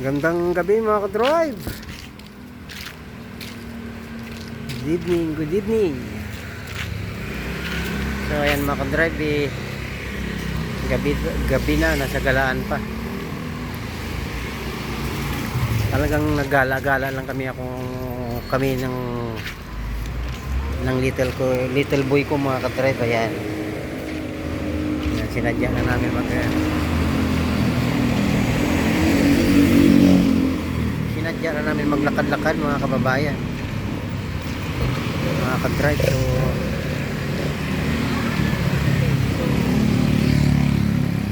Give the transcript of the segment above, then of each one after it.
Gandang gabi mga ka-drive. Good evening, good evening. So ayan mga ka-drive, gabi na, nasa galaan pa. Talagang naggala-gala lang kami ng little boy ko mga ka-drive. Ayan, sinadya na namin maglakad-lakad mga kababayan, mga ka-drive. So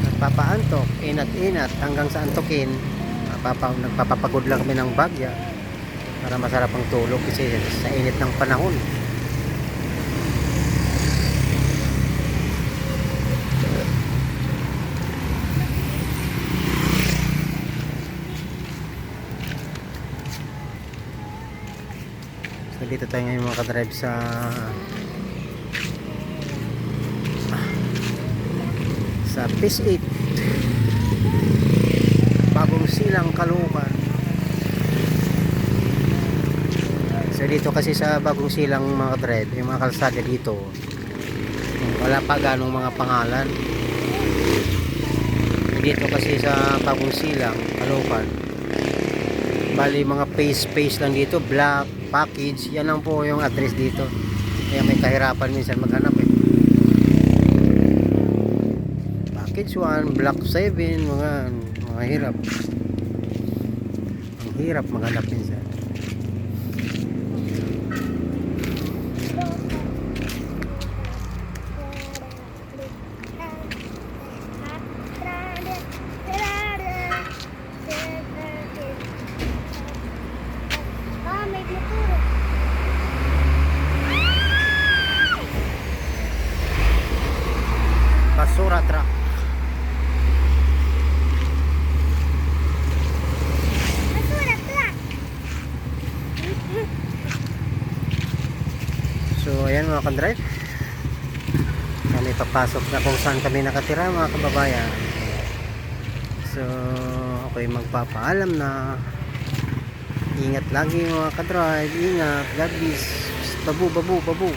nagpapaantok, inat-inat hanggang sa antukin. Nagpapapagod lang kami ng bagya para masarap ang tulog kasi sa init ng panahon. So dito tayo ngayon mga ka-drive sa Phase 8, Bagong Silang, Caloocan. So dito kasi sa Bagong Silang mga ka-drive, yung mga kalsada dito wala pa ganong mga pangalan. Dito kasi sa Bagong Silang, Caloocan, bali mga phase lang dito, block, package, yan lang po yung address dito. Kaya may kahirapan minsan maghanap Package 1, block 7, mga hirap. Ang hirap maghanap minsan. Basura truck. So ayan mga ka-drive, kami papasok na kung saan kami nakatira mga kababayan. So ako'y magpapaalam na. Ingat lagi mga ka-drive, ingat, God bless. Babu.